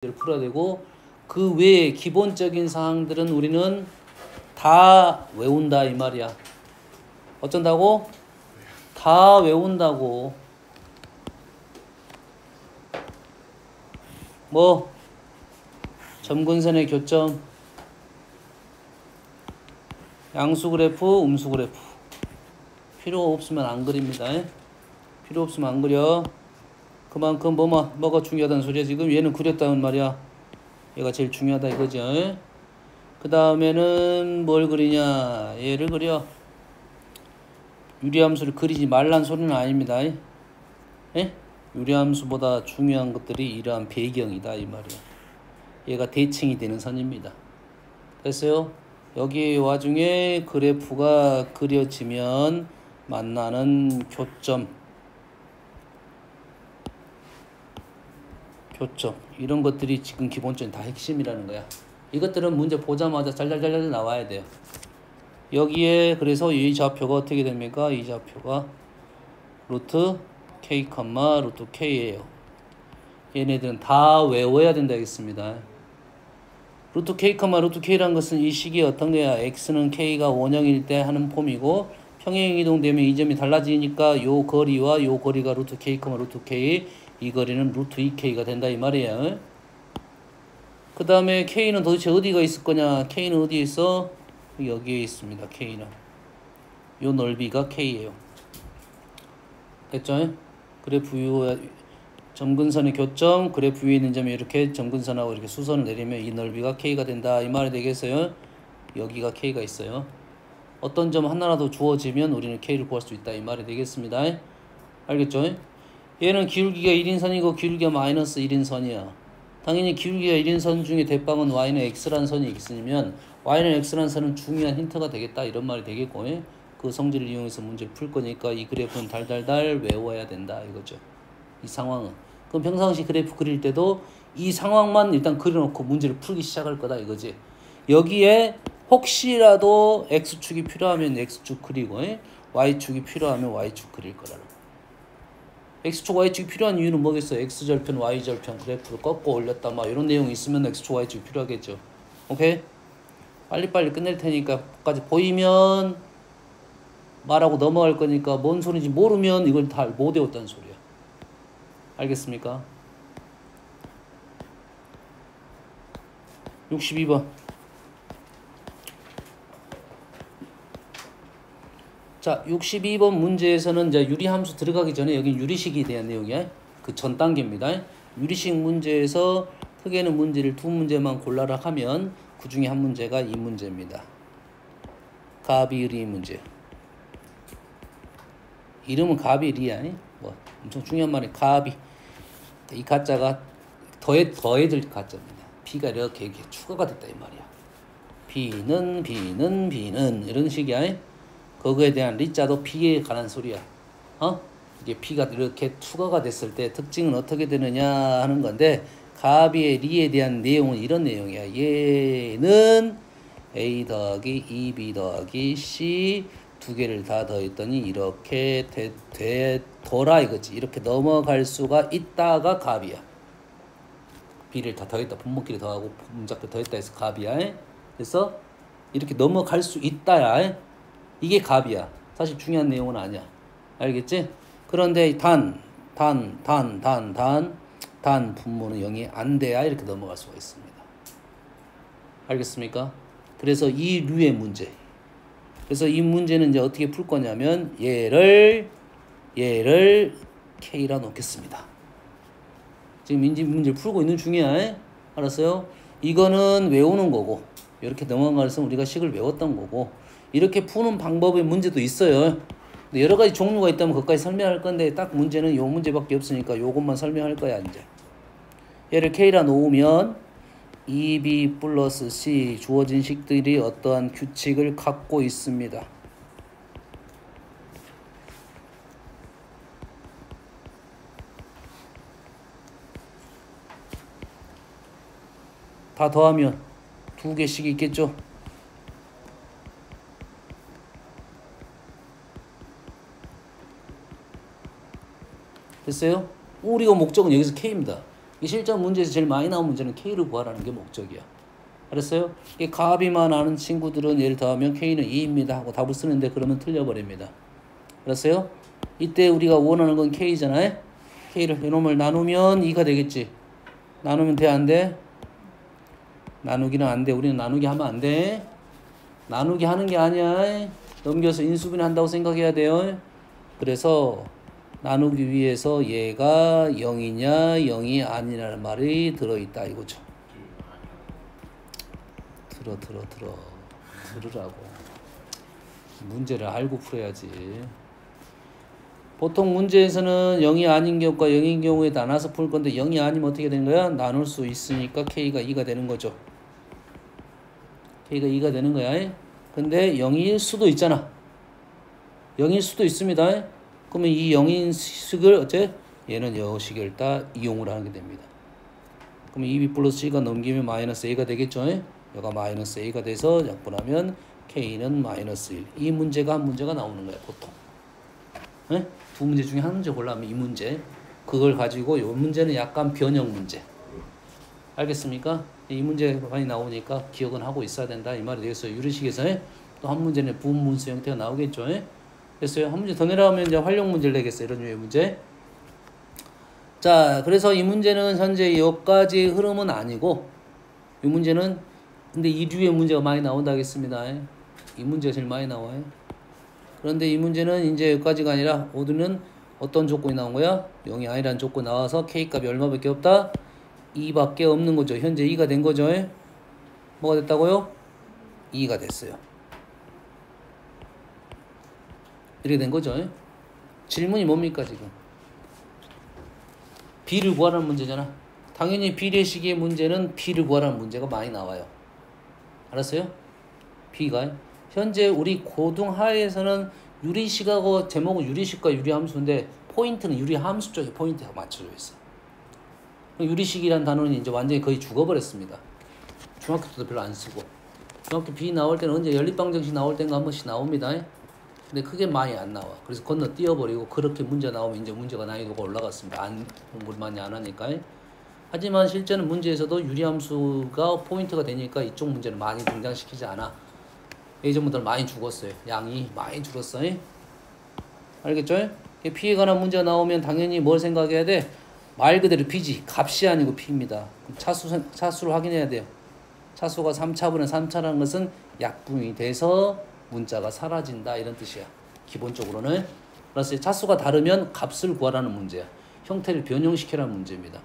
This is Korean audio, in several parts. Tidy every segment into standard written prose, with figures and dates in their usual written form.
풀어야 되고 그 외에 기본적인 사항들은 우리는 다 외운다 이 말이야. 어쩐다고? 다 외운다고. 뭐 점근선의 교점, 양수 그래프, 음수 그래프. 필요 없으면 안 그립니다. 필요 없으면 안 그려. 그만큼 뭐가 중요하다는 소리야. 지금 얘는 그렸다는 말이야. 얘가 제일 중요하다 이거죠. 그 다음에는 뭘 그리냐. 얘를 그려. 유리함수를 그리지 말란 소리는 아닙니다. 예? 유리함수보다 중요한 것들이 이러한 배경이다 이 말이야. 얘가 대칭이 되는 선입니다. 됐어요? 여기 와중에 그래프가 그려지면 만나는 교점 이런 것들이 지금 기본적인 다 핵심이라는 거야. 이것들은 문제 보자마자 잘잘잘 나와야 돼요. 여기에 그래서 이 좌표가 어떻게 됩니까? 이 좌표가 루트 k, 루트 k예요. 얘네들은 다 외워야 된다 했습니다. 루트 k, 루트 k라는 것은 이 식이 어떤 거야? x는 k가 원형일 때 하는 폼이고 평행 이동되면 이 점이 달라지니까 요 거리와 요 거리가 루트 k, 루트 k, 이 거리는 루트 2k가 된다 이 말이에요. 그 다음에 k는 도대체 어디가 있을 거냐? k는 어디에 있어? 여기에 있습니다. k는 요 넓이가 k예요. 됐죠? 그래프 위 점근선의 교점, 그래프 위에 있는 점이 이렇게 점근선하고 이렇게 수선을 내리면 이 넓이가 k가 된다 이 말이 되겠어요? 여기가 k가 있어요. 어떤 점 하나라도 주어지면 우리는 k를 구할 수 있다 이 말이 되겠습니다. 알겠죠? 얘는 기울기가 1인선이고 기울기가 마이너스 1인선이야. 당연히 기울기가 1인선 중에 대빵은 y는 x라는 선이 있으면 y는 x라는 선은 중요한 힌트가 되겠다 이런 말이 되겠고, 그 성질을 이용해서 문제를 풀 거니까 이 그래프는 달달달 외워야 된다 이거죠. 이 상황은. 그럼 평상시 그래프 그릴 때도 이 상황만 일단 그려놓고 문제를 풀기 시작할 거다 이거지. 여기에 혹시라도 x축이 필요하면 x축 그리고 y축이 필요하면 y축 그릴 거라는. x축 y축이 필요한 이유는 뭐겠어? x절편 y절편 그래프를 꺾고 올렸다 막 이런 내용이 있으면 x축 y축이 필요하겠죠. 오케이? 빨리빨리 끝낼 테니까 까지 보이면 말하고 넘어갈 거니까 뭔 소리인지 모르면 이걸 다 못 외웠다는 소리야. 알겠습니까? 62번. 자, 62번 문제에서는 이제 유리함수 들어가기 전에 여기 유리식에 대한 내용이야. 그 전 단계입니다. 유리식 문제에서 크게는 문제를 두 문제만 골라라 하면 그 중에 한 문제가 이 문제입니다. 가비리 문제. 이름은 가비리야. 뭐 엄청 중요한 말이 가비. 이 가짜가 더해질 가짜입니다. b가 이렇게 추가가 됐다 이 말이야. b는 이런 식이야. 그거에 대한 리자도 b에 관한 소리야. 이게 b가 이렇게 추가가 됐을 때 특징은 어떻게 되느냐 하는 건데, 가비의 리에 대한 내용은 이런 내용이야. 얘는 a 더하기 2b 더하기 c 두 개를 다 더했더니 이렇게 되더라 이거지. 이렇게 넘어갈 수가 있다가 갑이야. b를 다 더했다. 분모끼리 더하고 분모끼리 더했다 해서 갑이야. 그래서 이렇게 넘어갈 수 있다야. 이게 갑이야. 사실 중요한 내용은 아니야. 알겠지? 그런데 단 분모는 0이 안 돼야 이렇게 넘어갈 수가 있습니다. 알겠습니까? 그래서 이 류의 문제. 그래서 이 문제는 이제 어떻게 풀 거냐면 얘를 K라 놓겠습니다. 지금 문제를 풀고 있는 중이야. 알았어요? 이거는 외우는 거고, 이렇게 넘어가서 우리가 식을 외웠던 거고, 이렇게 푸는 방법의 문제도 있어요. 근데 여러 가지 종류가 있다면 그것까지 설명할 건데 딱 문제는 요 문제밖에 없으니까 요것만 설명할 거야 이제. 얘를 K라 놓으면 2B 플러스 C 주어진 식들이 어떠한 규칙을 갖고 있습니다. 다 더하면 두 개씩 있겠죠? 됐어요? 우리가 목적은 여기서 K입니다. 이 실전 문제에서 제일 많이 나온 문제는 K를 구하라는 게 목적이야. 알았어요? 이 가비만 아는 친구들은 얘를 더하면 K는 2입니다 하고 답을 쓰는데 그러면 틀려버립니다. 알았어요? 이때 우리가 원하는 건 K잖아요? K를 이놈을 나누면 2가 되겠지. 나누면 돼, 안 돼? 나누기는 안 돼. 우리는 나누기 하면 안 돼. 나누기 하는 게 아니야. 넘겨서 인수분해 한다고 생각해야 돼요. 그래서 나누기 위해서 얘가 0이냐 0이 아니라는 말이 들어있다 이거죠. 들으라고. 문제를 알고 풀어야지. 보통 문제에서는 0이 아닌 경우과 0인 경우에 나눠서 풀 건데 0이 아니면 어떻게 되는 거야? 나눌 수 있으니까 K가 2가 되는 거죠. K가 2가 되는 거야. 근데 0일 수도 있잖아. 0일 수도 있습니다. 그러면 이 0인 식을 어째? 얘는 여식을 다 이용을 하게 됩니다. 그러면 2b 플러스 c가 넘기면 마이너스 a가 되겠죠. 얘가 마이너스 a가 돼서 약분하면 k는 마이너스 1. 이 문제가 한 문제가 나오는 거야 보통. 네? 두 문제 중에 한 문제 골라면 이 문제. 그걸 가지고 이 문제는 약간 변형 문제. 알겠습니까? 이 문제 많이 나오니까 기억은 하고 있어야 된다 이 말이 되겠어요. 유리식에서 또 한 문제는 부분문수 형태가 나오겠죠. 됐어요. 한 문제 더 내려가면 이제 활용 문제를 내겠어요. 이런 류의 문제. 자, 그래서 이 문제는 현재 여기까지 흐름은 아니고 이 문제는 근데 이 류의 문제가 많이 나온다 하겠습니다. 이 문제가 제일 많이 나와요. 그런데 이 문제는 이제 여기까지가 아니라 모두는 어떤 조건이 나온 거야? 0이 아니라는 조건이 나와서 K값이 얼마밖에 없다? 2밖에 없는 거죠. 현재 2가 된 거죠. 뭐가 됐다고요? 2가 됐어요. 이렇게 된 거죠. 질문이 뭡니까 지금? B를 구하라는 문제잖아. 당연히 비례식의 문제는 B를 구하라는 문제가 많이 나와요. 알았어요? B가 현재 우리 고등하에서는 유리식하고 제목은 유리식과 유리함수인데 포인트는 유리함수 쪽에 포인트가 맞춰져 있어. 유리식이란 단어는 이제 완전히 거의 죽어버렸습니다. 중학교 때도 별로 안 쓰고 중학교 B 나올 때는 언제 연립방정식 나올 때인가 한 번씩 나옵니다. 근데 크게 많이 안 나와. 그래서 건너뛰어버리고 그렇게 문제 나오면 이제 문제가 난이도가 올라갔습니다. 공부를 많이 안 하니까. 하지만 실제는 문제에서도 유리함수가 포인트가 되니까 이쪽 문제는 많이 등장시키지 않아. 예전보다 많이 죽었어요. 양이 많이 줄었어요. 알겠죠? P에 관한 문제가 나오면 당연히 뭘 생각해야 돼? 말 그대로 P지. 값이 아니고 P입니다. 차수를 확인해야 돼요. 차수가 3차분의 3차라는 것은 약분이 돼서 문자가 사라진다 이런 뜻이야. 기본적으로는. 그래서 차수가 다르면 값을 구하라는 문제야. 형태를 변형시키라는 문제입니다.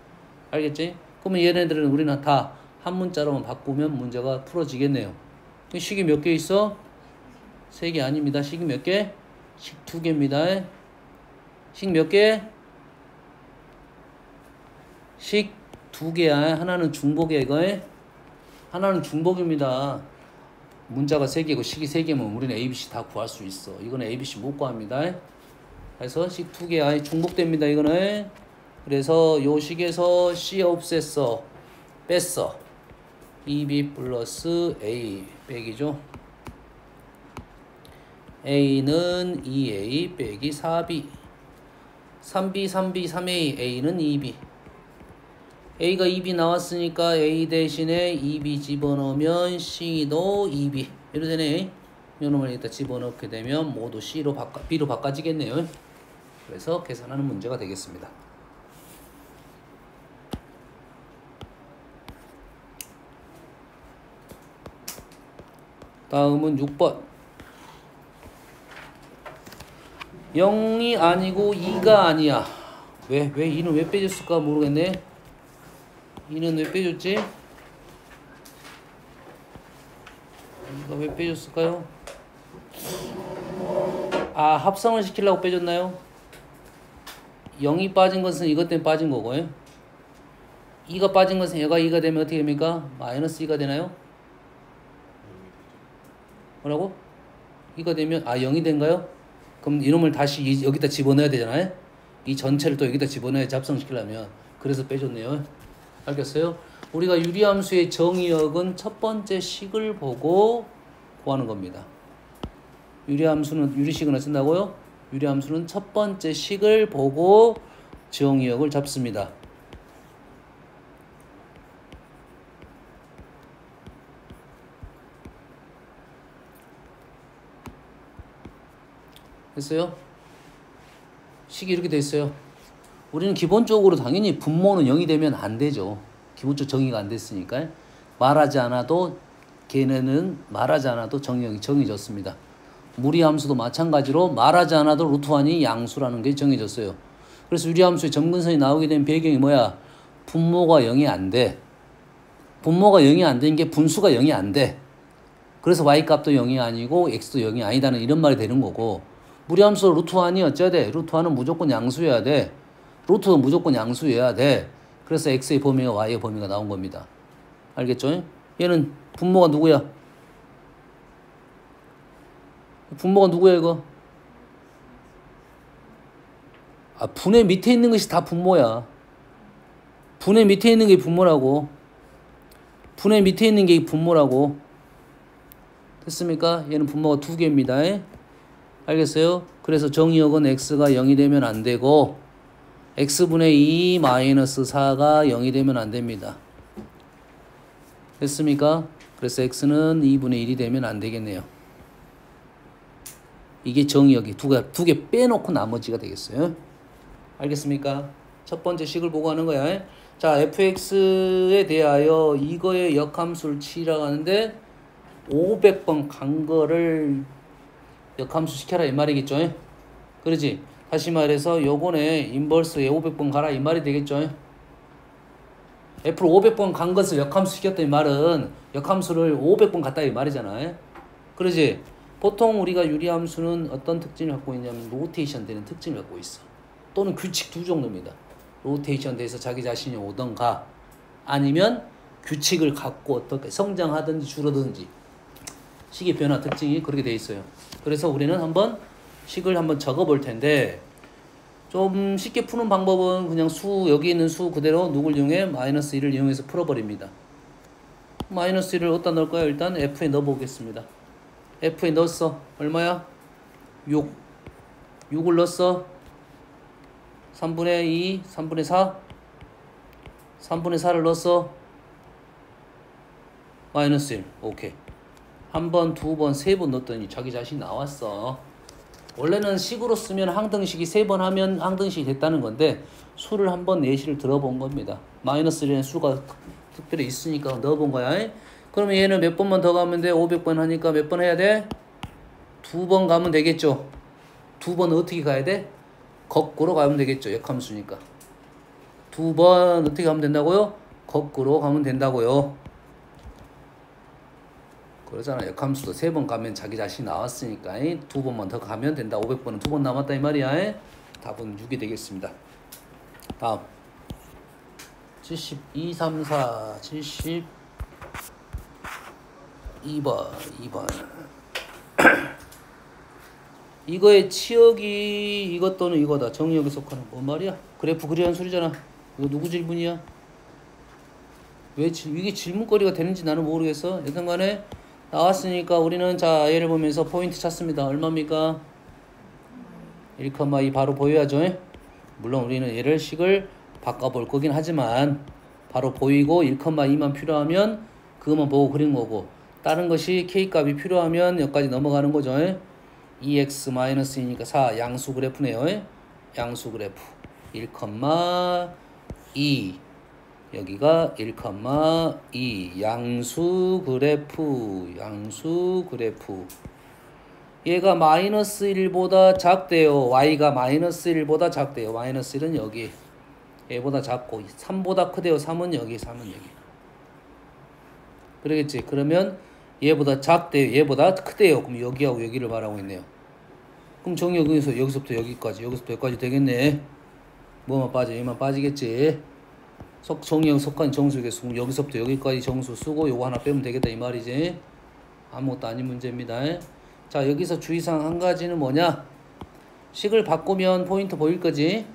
알겠지? 그러면 얘네들은 우리는 다 한 문자로만 바꾸면 문제가 풀어지겠네요. 식이 몇 개 있어? 3개 아닙니다. 식이 몇 개? 식 2개입니다. 식 몇 개? 식 2개야. 하나는 중복이야 이거. 하나는 중복입니다. 문자가 3개고 식이 3개면 우리는 ABC 다 구할 수 있어. 이거는 ABC 못 구합니다. 그래서 식 2개 중복됩니다. 이거는. 그래서 요 식에서 C 없앴어. 뺐어. 2B 플러스 A 빼기죠. A는 2A 빼기 4B. 3B, 3B, 3A. A는 2B. A가 2B 나왔으니까 A 대신에 2B 집어넣으면 C도 2B. 이렇게 되네. 이놈을 일단 집어넣게 되면 모두 B로 바꿔지겠네요. 그래서 계산하는 문제가 되겠습니다. 다음은 6번. 0이 아니고 2가 아니야. 왜 2는 왜 빼줬을까 모르겠네. 2는 왜 빼줬지? 2가 왜 빼줬을까요? 아, 합성을 시키려고 빼줬나요? 0이 빠진 것은 이것 때문에 빠진 거고요. 2가 빠진 것은 얘가 2가 되면 어떻게 됩니까? 마이너스 2가 되나요? 뭐라고? 2가 되면 0이 된가요? 그럼 이놈을 다시 여기다 집어넣어야 되잖아요. 이 전체를 또 여기다 집어넣어야지 합성시키려면. 그래서 빼줬네요. 알겠어요? 우리가 유리함수의 정의역은 첫 번째 식을 보고 구하는 겁니다. 유리식은 어쩐다고요? 유리함수는 첫 번째 식을 보고 정의역을 잡습니다. 됐어요? 식이 이렇게 돼 있어요. 우리는 기본적으로 당연히 분모는 0이 되면 안 되죠. 기본적 정의가 안 됐으니까. 말하지 않아도 걔네는 말하지 않아도 정해졌습니다. 무리함수도 마찬가지로 말하지 않아도 루트 1이 양수라는 게 정해졌어요. 그래서 유리함수의 점근선이 나오게 된 배경이 뭐야? 분모가 0이 안 돼. 분모가 0이 안 되는 게 분수가 0이 안 돼. 그래서 y값도 0이 아니고 x도 0이 아니다는 이런 말이 되는 거고, 무리함수 루트 1이 어째야 돼? 루트 1은 무조건 양수여야 돼. 루트는 무조건 양수여야 돼. 그래서 x의 범위가 y의 범위가 나온 겁니다. 알겠죠? 얘는 분모가 누구야? 분모가 누구야 이거? 아, 분의 밑에 있는 것이 다 분모야. 분의 밑에 있는 게 분모라고. 분의 밑에 있는 게 분모라고. 됐습니까? 얘는 분모가 2개입니다. 알겠어요? 그래서 정의역은 x가 0이 되면 안 되고 x분의 2 마이너스 4가 0이 되면 안 됩니다. 됐습니까? 그래서 x는 2분의 1이 되면 안 되겠네요. 이게 정의역이 두 개 빼놓고 나머지가 되겠어요. 알겠습니까? 첫 번째 식을 보고 하는 거야. 자, fx에 대하여 이거의 역함수를 치라고 하는데 500번 간 거를 역함수 시켜라 이 말이겠죠. 그러지? 다시 말해서 요번에 인버스에 500번 가라 이 말이 되겠죠. f를 500번 간 것을 역함수 시켰다 이 말은 역함수를 500번 갔다 이 말이잖아. 그러지? 보통 우리가 유리함수는 어떤 특징을 갖고 있냐면 로테이션 되는 특징을 갖고 있어. 또는 규칙 두 정도입니다. 로테이션 돼서 자기 자신이 오던가 아니면 규칙을 갖고 어떻게 성장하든지 줄어든지 식의 변화 특징이 그렇게 돼 있어요. 그래서 우리는 한번 식을 한번 적어 볼 텐데 좀 쉽게 푸는 방법은 그냥 여기 있는 수 그대로 누굴 이용해? 마이너스 1을 이용해서 풀어버립니다. 마이너스 1을 어디다 넣을까요? 일단 f에 넣어 보겠습니다. f에 넣었어. 얼마야? 6. 6을 넣었어. 3분의 2, 3분의 4. 3분의 4를 넣었어. 마이너스 1. 오케이. 한 번, 두 번, 세 번 넣었더니 자기 자신 나왔어. 원래는 식으로 쓰면 항등식이 3번 하면 항등식이 됐다는 건데 수를 한번 예시를 들어본 겁니다. 마이너스 1의 수가 특별히 있으니까 넣어본 거야. 그러면 얘는 몇 번만 더 가면 돼? 500번 하니까 몇 번 해야 돼? 2번 가면 되겠죠. 2번 어떻게 가야 돼? 거꾸로 가면 되겠죠. 역함수니까. 2번 어떻게 가면 된다고요? 거꾸로 가면 된다고요. 그러잖아. 역함수도 3번 가면 자기 자신이 나왔으니까 2번만 더 가면 된다. 500번은 2번 남았다 이 말이야. 답은 6이 되겠습니다. 다음 72, 3, 4, 72번 2번 이거의 치역이 이것 또는 이거다. 정의역에 속하는 뭔 말이야? 그래프 그리한 소리잖아. 이거 누구 질문이야? 왜 이게 질문거리가 되는지 나는 모르겠어. 여튼간에 나왔으니까 우리는 자 얘를 보면서 포인트 찾습니다. 얼마입니까? 1,2 바로 보여야죠. 물론 우리는 얘를 식을 바꿔볼 거긴 하지만 바로 보이고 1,2만 필요하면 그것만 보고 그린 거고 다른 것이 k값이 필요하면 여기까지 넘어가는 거죠. 2x-2니까 4 양수 그래프네요. 양수 그래프 1,2 여기가 1,2 양수 그래프 얘가 마이너스 1보다 작대요. y가 마이너스 1보다 작대요. 마이너스 1은 여기 얘보다 작고 3보다 크대요. 3은 여기 3은 여기 그러겠지. 그러면 얘보다 작대요. 얘보다 크대요. 그럼 여기하고 여기를 말하고 있네요. 그럼 정의 여기서부터 여기까지 되겠네. 뭐만 빠져? 얘만 빠지겠지. 정의역 속한 정수겠어. 여기서부터 여기까지 정수 쓰고 요거 하나 빼면 되겠다 이 말이지. 아무것도 아닌 문제입니다. 자 여기서 주의사항 한 가지는 뭐냐? 식을 바꾸면 포인트 보일 거지.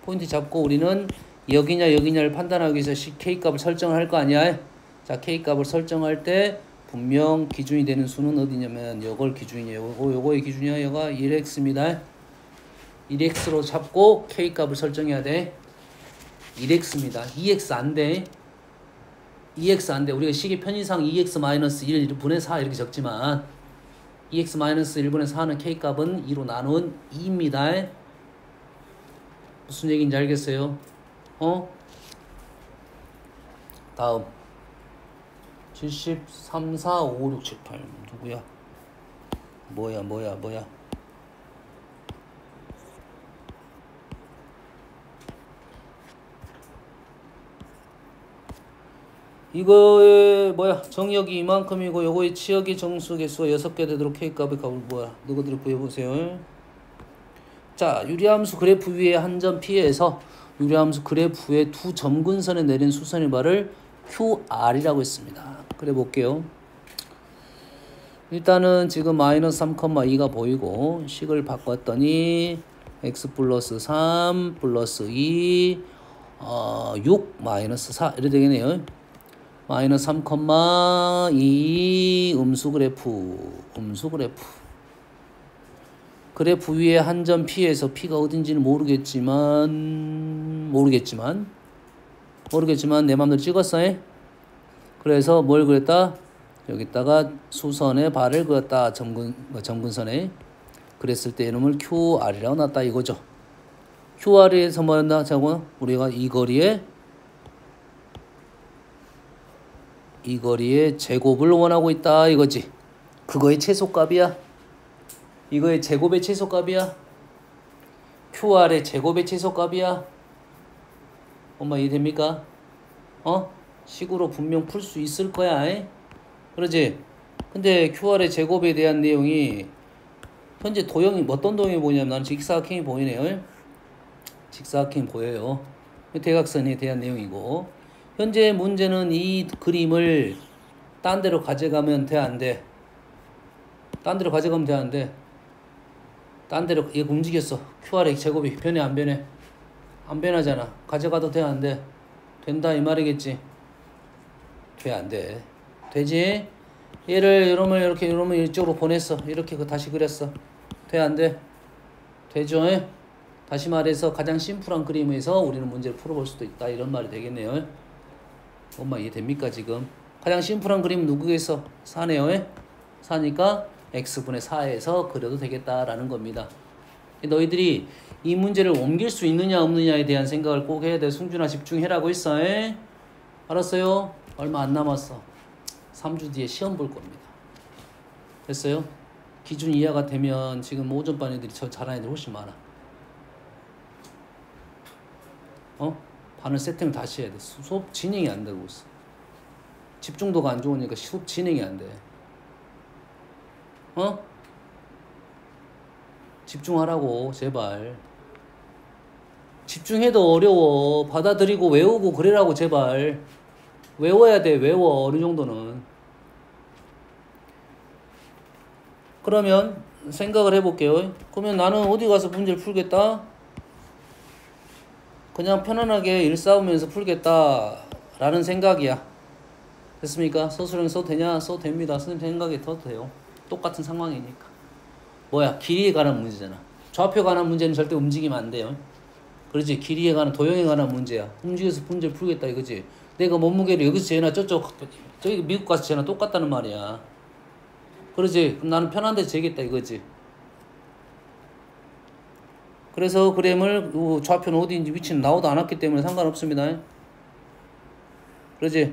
포인트 잡고 우리는 여기냐를 판단하기 위해서 k값을 설정을 할 거 아니야. 자 k값을 설정할 때 분명 기준이 되는 수는 어디냐면 요걸 기준이에요. 요거의 기준이야. 얘가 1x입니다. 1x로 잡고 k값을 설정해야 돼. 1x입니다. 2x 안 돼. 2x 안 돼. 우리가 식의 편의상 2x-1 분의 4 이렇게 적지만 2x-1분의 4는 k값은 2로 나눈 2입니다. 무슨 얘기인지 알겠어요? 다음 73, 4, 5, 6, 7, 8 누구야? 뭐야 이거의 정역이 이만큼이고 요거의 치역의 정수 개수가 6개 되도록 k값의 값을 너희들이 구해보세요. 자, 유리함수 그래프 위에 한 점 P에서 유리함수 그래프의 두 점근선에 내린 수선의 발을 QR이라고 했습니다. 그래 볼게요. 일단은 지금 마이너스 3,2가 보이고 식을 바꿨더니 x 플러스 3 플러스 2 6 마이너스 4 이렇게 되겠네요. 마이너스 3,2 음수 그래프 그래프 위에 한 점 P에서 P가 어딘지는 모르겠지만 내 맘대로 찍었어. 그래서 뭘 그렸다? 여기다가 수선의 발을 그었다. 점근선에. 그랬을 때 이놈을 QR이라고 놨다 이거죠. QR에서 뭐였나? 자고 우리가 이 거리에 제곱을 원하고 있다 이거지. 그거의 최소값이야. 이거의 제곱의 최소값이야. QR의 제곱의 최소값이야. 엄마 이해됩니까? 식으로 분명 풀 수 있을 거야. 그러지? 근데 QR의 제곱에 대한 내용이 현재 도형이 어떤 도형이 보이냐면 나는 직사각형이 보이네요. 직사각형이 보여요. 대각선에 대한 내용이고 현재 문제는 이 그림을 딴 데로 가져가면 돼, 안 돼? 딴 데로 가져가면 돼, 안 돼? 딴 데로 얘가 움직였어. QR의 제곱이 변해, 안 변해? 안 변하잖아. 가져가도 돼, 안 돼? 된다 이 말이겠지. 돼, 안 돼? 되지? 얘를 이러면 이쪽으로 보냈어. 이렇게 다시 그렸어. 돼, 안 돼? 되죠? 다시 말해서 가장 심플한 그림에서 우리는 문제를 풀어볼 수도 있다 이런 말이 되겠네요. 엄마 이해됩니까 지금? 가장 심플한 그림은 누구겠어? 4네요. 4니까 x분의 4에서 그려도 되겠다라는 겁니다. 너희들이 이 문제를 옮길 수 있느냐 없느냐에 대한 생각을 꼭 해야 돼. 승준아 집중해라고 했어. 알았어요? 얼마 안 남았어. 3주 뒤에 시험 볼 겁니다. 됐어요? 기준 이하가 되면 지금 오전반 애들이 저 잘하는 애들 훨씬 많아. 반을 세팅을 다시 해야 돼. 수업 진행이 안 되고 있어. 집중도가 안 좋으니까 수업 진행이 안 돼. 집중하라고 제발. 집중해도 어려워. 받아들이고 외우고 그래라고 제발. 외워야 돼. 외워. 어느 정도는. 그러면 생각을 해볼게요. 그러면 나는 어디 가서 문제를 풀겠다? 그냥 편안하게 일 싸우면서 풀겠다 라는 생각이야. 됐습니까? 서술형 써도 되냐? 써도 됩니다. 선생님 생각에 써도 돼요. 똑같은 상황이니까. 길이에 관한 문제잖아. 좌표에 관한 문제는 절대 움직이면 안 돼요. 그렇지? 길이에 관한 도형에 관한 문제야. 움직여서 문제를 풀겠다 이거지. 내가 몸무게를 여기서 재나 저기 미국 가서 재나 똑같다는 말이야. 그러지? 그럼 나는 편한 데서 재겠다 이거지. 그래서 그램을 좌표는 어디인지 위치는 나오도 않았기 때문에 상관없습니다. 그러지?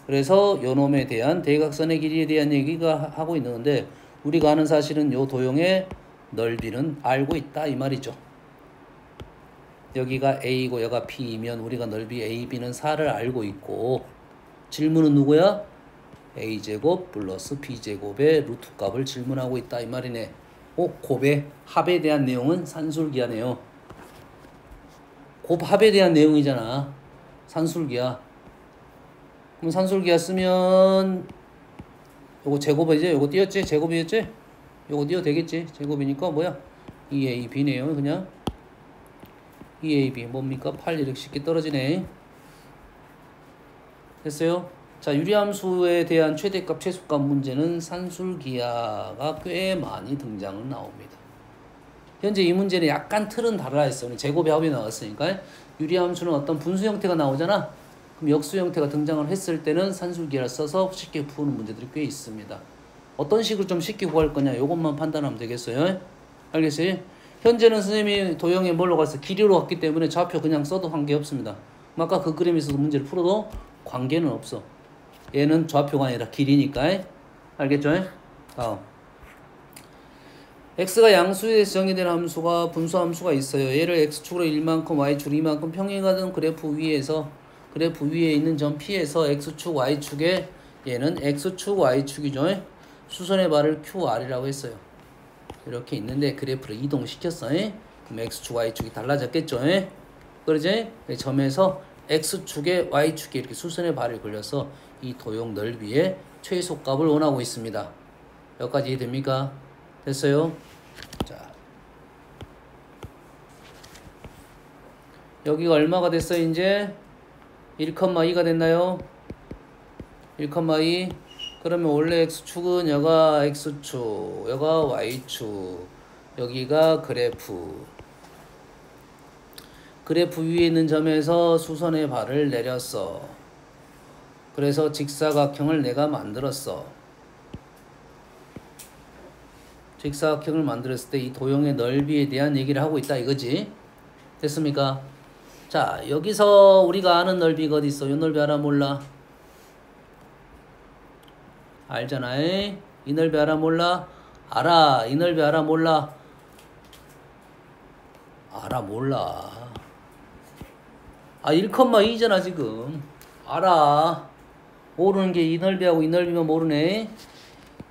그래서 요놈에 대한 대각선의 길이에 대한 얘기가 하고 있는데 우리가 아는 사실은 요 도형의 넓이는 알고 있다 이 말이죠. 여기가 A고 여기가 P이면 우리가 넓이 AB는 4를 알고 있고 질문은 누구야? A제곱 플러스 B제곱의 루트 값을 질문하고 있다 이 말이네. 곱의 합에 대한 내용은 산술기하네요. 곱합에 대한 내용이잖아. 산술기하. 그럼 산술기하 쓰면 요거 제곱이지? 요거 띄었지? 제곱이었지? 요거 띄어도 되겠지? 제곱이니까 2AB네요 그냥. 2AB 뭡니까? 8 이렇게 쉽게 떨어지네. 됐어요? 자, 유리함수에 대한 최대값, 최소값 문제는 산술기하가 꽤 많이 등장을 나옵니다. 현재 이 문제는 약간 틀은 달라 했어요. 제곱의 합이 나왔으니까. 유리함수는 어떤 분수 형태가 나오잖아. 그럼 역수 형태가 등장을 했을 때는 산술기하를 써서 쉽게 푸는 문제들이 꽤 있습니다. 어떤 식으로 좀 쉽게 구할 거냐 이것만 판단하면 되겠어요. 알겠어요? 현재는 선생님이 도형에 뭘로 갔어? 길이로 갔기 때문에 좌표 그냥 써도 관계없습니다. 아까 그 그림에서도 문제를 풀어도 관계는 없어. 얘는 좌표가 아니라 길이니까. 알겠죠? 다음. x가 양수에서 정의된 함수가 분수 함수가 있어요. 얘를 x축으로 1만큼 y축으로 2만큼 평행하던 그래프 위에 있는 점 P에서 x축 y축에 얘는 x축 y축이죠. 수선의 발을 QR이라고 했어요. 이렇게 있는데 그래프를 이동시켰어. 그럼 x축 y축이 달라졌겠죠. 그러지? 점에서 x축에 y축에 이렇게 수선의 발을 걸려서 이 도형 넓이의 최소값을 원하고 있습니다. 여기까지 이해됩니까? 됐어요? 자, 여기가 얼마가 됐어요? 이제 1,2가 됐나요? 1,2. 그러면 원래 x축은 여가 x축, 여가 y축, 여기가 그래프 위에 있는 점에서 수선의 발을 내렸어. 그래서 직사각형을 내가 만들었어. 직사각형을 만들었을 때 이 도형의 넓이에 대한 얘기를 하고 있다 이거지. 됐습니까? 자, 여기서 우리가 아는 넓이가 어디 있어? 이 넓이 알아 몰라? 알잖아. 이 넓이 알아 몰라? 알아. 이 넓이 알아 몰라? 알아 몰라. 1,2잖아 지금. 알아. 모르는 게 이 넓이하고 이 넓이만 모르네.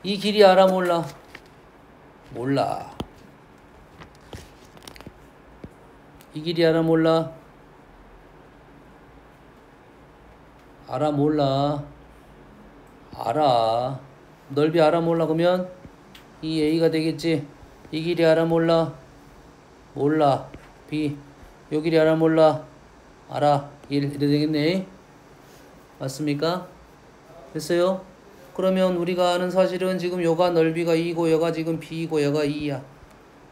이 길이 알아 몰라? 몰라. 이 길이 알아 몰라? 알아 몰라? 알아. 넓이 알아 몰라 그러면 이 A가 되겠지. 이 길이 알아 몰라? 몰라. B. 요 길이 알아 몰라? 알아. 1 이래 되겠네. 맞습니까? 됐어요? 그러면 우리가 아는 사실은 지금 여가 넓이가 2고 여가 지금 B이고 여가 2야.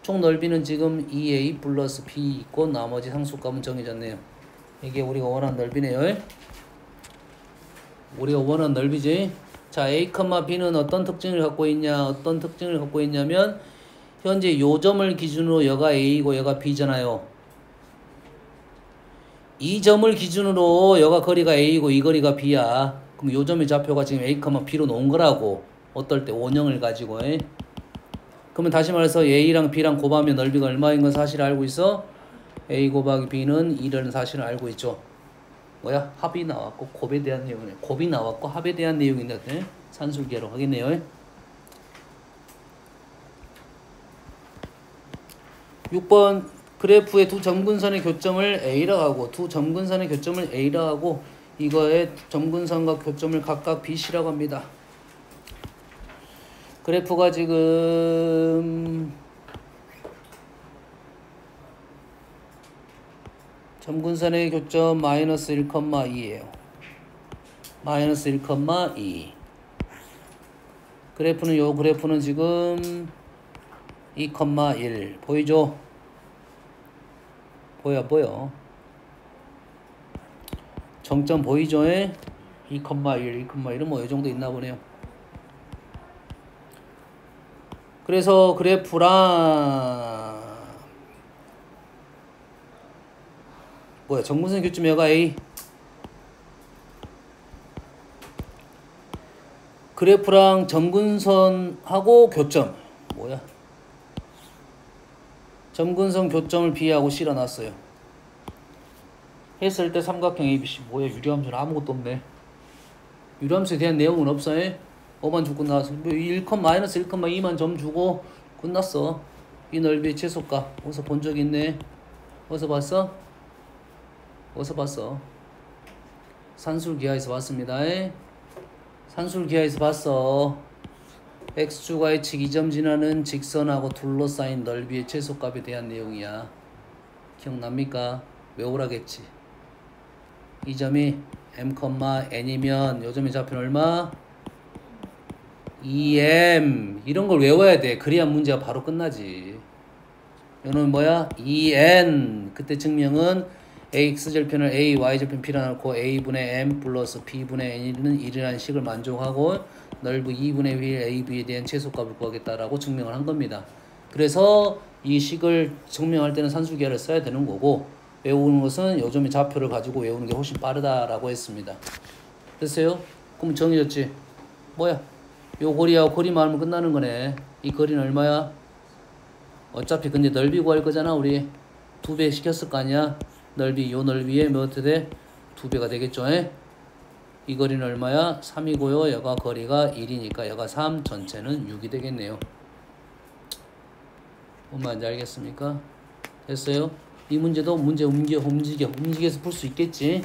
총 넓이는 지금 2A 플러스 B 있고 나머지 상수값은 정해졌네요. 이게 우리가 원하는 넓이네요. 우리가 원하는 넓이지. 자, A, B는 어떤 특징을 갖고 있냐? 어떤 특징을 갖고 있냐면 현재 요 점을 기준으로 여가 A고 여가 B잖아요. 이 점을 기준으로 여가 거리가 A고 이 거리가 B야. 그럼 요 점의 좌표가 지금 A, B로 놓은 거라고. 어떨 때 원형을 가지고. 그러면 다시 말해서 A랑 B랑 곱하면 넓이가 얼마인 건 사실을 알고 있어? A 곱하기 B는 2라는 사실을 알고 있죠. 뭐야? 합이 나왔고 곱에 대한 내용이네. 곱이 나왔고 합에 대한 내용인데 산술계로 하겠네요. 6번 그래프의 두 점근선의 교점을 A라 하고 두 점근선의 교점을 A라 하고 이거의 점근선과 교점을 각각 BC라고 합니다. 그래프가 지금 점근선의 교점 마이너스 1,2예요. 마이너스 1,2. 그래프는 요 그래프는 지금 2,1 보이죠? 보여. 정점 보이죠? 2,1, 2,1은 뭐 이 정도 있나 보네요. 그래서 그래프랑 뭐야? 정근선 교점 여가 A. 그래프랑 점근선하고 교점 뭐야? 점근선 교점을 B하고 C라 놨어요. 했을 때 삼각형 ABC 뭐야? 유리함수는 아무것도 없네. 유리함수에 대한 내용은 없어. 5만 주고 나왔어. 1,-1,2만 점 주고 끝났어. 이 넓이의 최소값 어디서 본 적 있네. 어디서 봤어? 산술기하에서 봤습니다. 산술기하에서 봤어. x축 y축 2점 지나는 직선하고 둘러싸인 넓이의 최소값에 대한 내용이야. 기억납니까? 외우라겠지. 이 점이 m,n이면 요 점의 좌표는 얼마? 2m. 이런 걸 외워야 돼. 그래야 문제가 바로 끝나지. 이거는 뭐야? 2n. 그때 증명은 x절편을 a, y절편 p라 놓고 a분의 m 플러스 b분의 n은 1이라는 식을 만족하고 넓이 2분의 1 a, b에 대한 최소값을 구하겠다라고 증명을 한 겁니다. 그래서 이 식을 증명할 때는 산수기하를 써야 되는 거고 외우는 것은 요즘에 좌표를 가지고 외우는 게 훨씬 빠르다라고 했습니다. 됐어요? 그럼 정해졌지? 뭐야? 요 거리하고 거리만 알면 끝나는 거네. 이 거리는 얼마야? 어차피 근데 넓이 구할 거잖아. 우리 2배 시켰을 거 아니야? 넓이, 요 넓이에 몇 배 돼? 2배가 되겠죠? 이 거리는 얼마야? 3이고요. 여가 거리가 1이니까 여가 3, 전체는 6이 되겠네요. 뭔 말인지 알겠습니까? 됐어요? 이 문제도 문제 움직여서 풀 수 있겠지?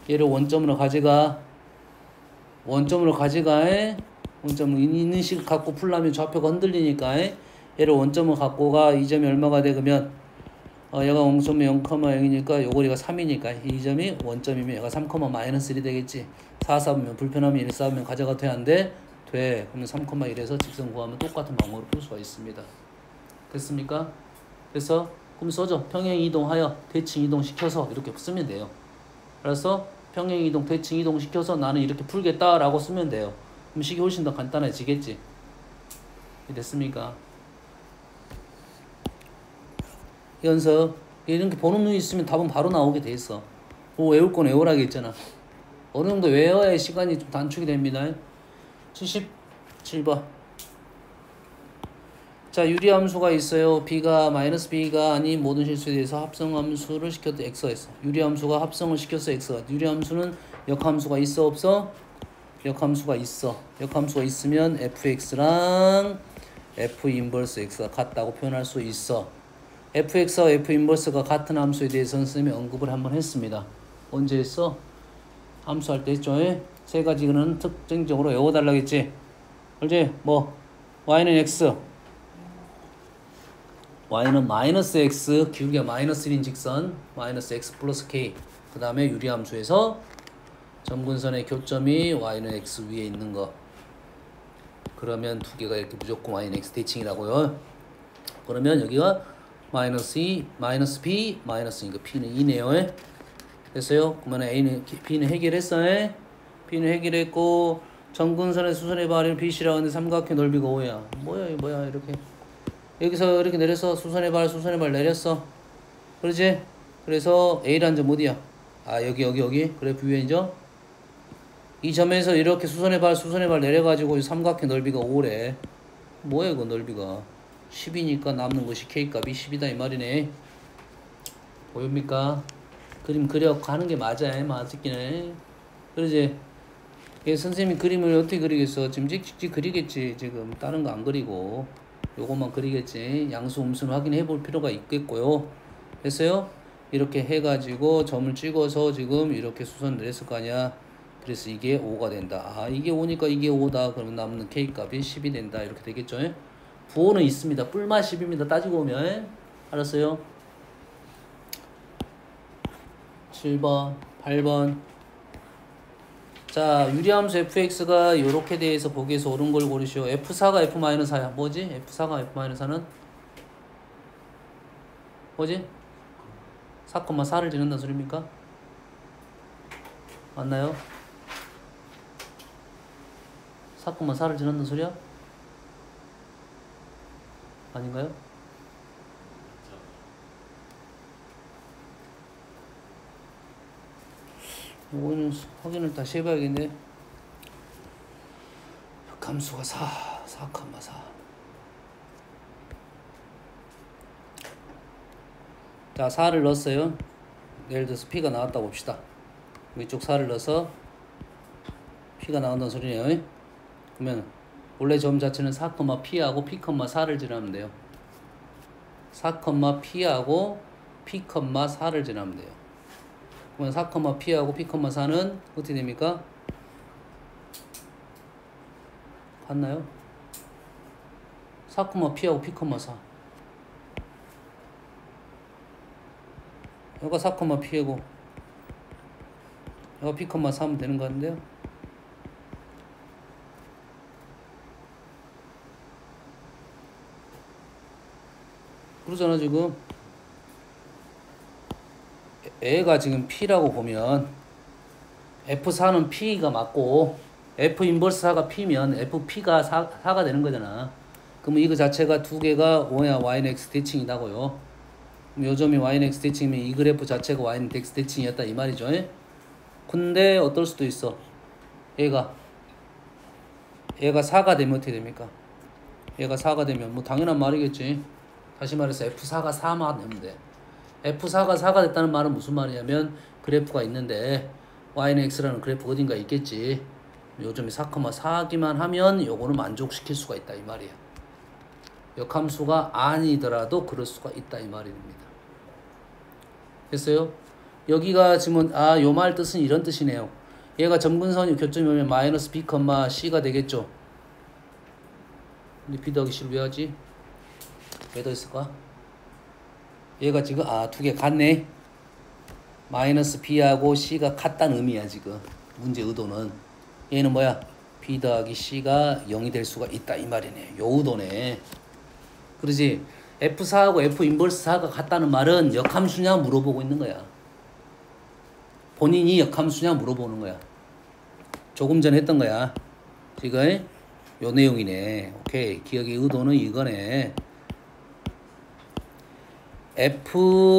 얘를 원점으로 가져가. 원점으로 있는 식 갖고 풀려면 좌표가 흔들리니까 얘를 원점으로 갖고 가. 이 점이 얼마가 돼? 그러면 얘가 0.0,0이니까 요 거리가 3이니까 이 점이 원점이면 얘가 3, -1이 되겠지. 4 싸우면 불편하면 1 싸우면 가져가 돼야 안 돼? 돼. 그러면 3,1에서 직선 구하면 똑같은 방법으로 풀 수가 있습니다. 됐습니까? 그래서 그럼 써줘. 평행 이동하여 대칭 이동시켜서 이렇게 쓰면 돼요. 알았어? 평행 이동, 대칭 이동시켜서 나는 이렇게 풀겠다라고 쓰면 돼요. 그럼 식이 훨씬 더 간단해지겠지. 됐습니까? 연습. 이렇게 보는 눈이 있으면 답은 바로 나오게 돼 있어. 외울 건 외우라고 했잖아. 어느 정도 외워야 시간이 좀 단축이 됩니다. 77번. 자, 유리함수가 있어요. b가 -b가 아닌 모든 실수에 대해서 합성함수를 시켜도 x가 있어. 유리함수가 합성을 시켰어, x가. 유리함수는 역함수가 있어, 없어? 역함수가 있어. 역함수가 있으면 fx랑 f 인버스 x가 같다고 표현할 수 있어. fx와 f 인버스가 같은 함수에 대해서는 선생님이 언급을 한번 했습니다. 언제 했어? 함수할 때 했죠. 세 가지는 특징적으로 외워달라고 했지. 알지? 뭐 y는 x, y는 -x, 기울기가 -1인 직선, -x 플러스 k. 그 다음에 유리함수에서 점근선의 교점이 y는 x 위에 있는 거. 그러면 두 개가 이렇게 무조건 y는 x 대칭이라고요. 그러면 여기가 -2, -b, -니까 p는 2네요. 됐어요? 그러면 a는, b는 해결했어요. b는 해결했고 점근선의 수선의 발이 bc라고 하는데 삼각형 넓이가 5야. 뭐야 이렇게. 여기서 이렇게 내렸어. 수선의 발 내렸어. 그러지? 그래서 A라는 점 어디야? 아, 여기. 그래프 위에죠? 이 점에서 이렇게 수선의 발 내려가지고 삼각형 넓이가 5래. 뭐야, 이거 넓이가? 10이니까 남는 것이 K값이 10이다, 이 말이네. 보입니까? 그림 그려 가는 게 맞아, 맞겠네. 그러지? 선생님이 그림을 어떻게 그리겠어? 지금 찍찍 그리겠지, 지금. 다른 거 안 그리고. 요것만 그리겠지. 양수 음수는 확인해 볼 필요가 있겠고요. 됐어요? 이렇게 해가지고 점을 찍어서 지금 이렇게 수선 내렸을 거 아니야. 그래서 이게 5가 된다. 아, 이게 5니까 이게 5다. 그러면 남는 K값이 10이 된다. 이렇게 되겠죠. 부호는 있습니다. 뿔마 10입니다. 따지고 오면. 알았어요? 7번, 8번. 자, 유리함수 fx가 요렇게 대해서 보기에서 옳은 걸 고르시오. f4가 f-4야. 뭐지? f4가 f-4는? 뭐지? 4,4를 지른다는 소리입니까? 맞나요? 4,4를 지른다는 소리야? 아닌가요? 이거는 확인을 다시 해봐야겠네. 감수가 4,4. 자, 4를 넣었어요. 예를 들어서 P가 나왔다고 봅시다. 이쪽 4를 넣어서 P가 나온다는 소리네요. 그러면 원래 점 자체는 4,P하고 P,4를 지나면 돼요. 4,P하고 P,4를 지나면 돼요. 그러면 4,P하고 P,4는 어떻게 됩니까? 같나요? 4,P하고 P,4. 여기가 4,P고 여기가 P,4 하면 되는 거 같은데요? 그러잖아 지금. A가 지금 P라고 보면 F4는 P가 맞고 F 인버스 4가 P면 FP가 4가 되는 거잖아. 그러면 이거 자체가 두 개가 뭐야? Y는 X 대칭이다고요. 그럼 요 점이 Y는 X 대칭이면 이 그래프 자체가 Y는 X 대칭이었다 이 말이죠. 근데 어떨 수도 있어. 얘가 4가 되면 어떻게 됩니까? 얘가 4가 되면 뭐 당연한 말이겠지. 다시 말해서 F4가 4만 되면 돼. F4가 4가 됐다는 말은 무슨 말이냐면 그래프가 있는데 Y는 X라는 그래프가 어딘가 있겠지. 요점이 4,4기만 하면 요거는 만족시킬 수가 있다 이 말이야. 역함수가 아니더라도 그럴 수가 있다 이 말이 됩니다. 됐어요? 여기가 지금 요 말 뜻은 이런 뜻이네요. 얘가 점근선이 교점이 오면 마이너스 B, C가 되겠죠. 근데 B 더하기 C를 왜 하지? 왜 더 있을까? 얘가 지금 두 개 같네. 마이너스 B하고 C가 같다는 의미야 지금. 문제 의도는. 얘는 뭐야? B 더하기 C가 0이 될 수가 있다 이 말이네. 요 의도네. 그러지? F4하고 F 인버스 4가 같다는 말은 역함수냐 물어보고 있는 거야. 본인이 역함수냐 물어보는 거야. 조금 전에 했던 거야. 지금 요 내용이네. 오케이. 기억의 의도는 이거네.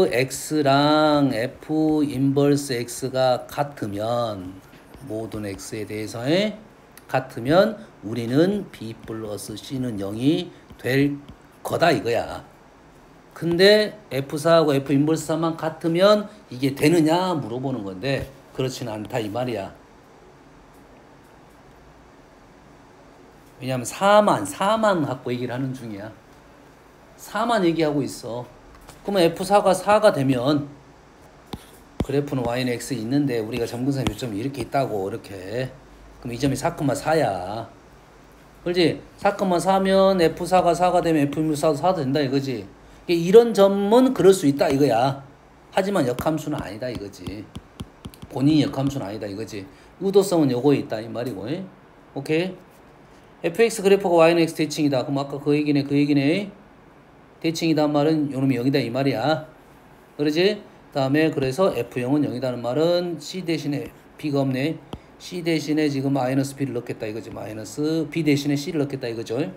fx랑 f 인버스 x가 같으면 모든 x에 대해서 같으면 우리는 b 플러스 c는 0이 될 거다 이거야. 근데 f4하고 f 인버스 4만 같으면 이게 되느냐 물어보는 건데 그렇지는 않다 이 말이야. 왜냐하면 4만 갖고 얘기를 하는 중이야. 4만 얘기하고 있어. 그러면 F4가 4가 되면 그래프는 Y는 X 있는데 우리가 점근선 요점이 이렇게 있다고 이렇게. 그럼 이 점이 4,4야. 그렇지? 4,4면 F4가 4가 되면 F 인버스 4도 4 된다 이거지. 이런 점은 그럴 수 있다 이거야. 하지만 역함수는 아니다 이거지. 본인이 역함수는 아니다 이거지. 의도성은 요거에 있다 이 말이고. 오케이? fx 그래프가 Y는 X 대칭이다. 그럼 아까 그 얘기네. 대칭이다 말은 요놈이 0이다 이 말이야. 그러지? 다음에 그래서 F0은 0이다는 말은 C 대신에 B가 없네. C 대신에 지금 마이너스 B를 넣겠다 이거지. 마이너스 B 대신에 C를 넣겠다 이거죠.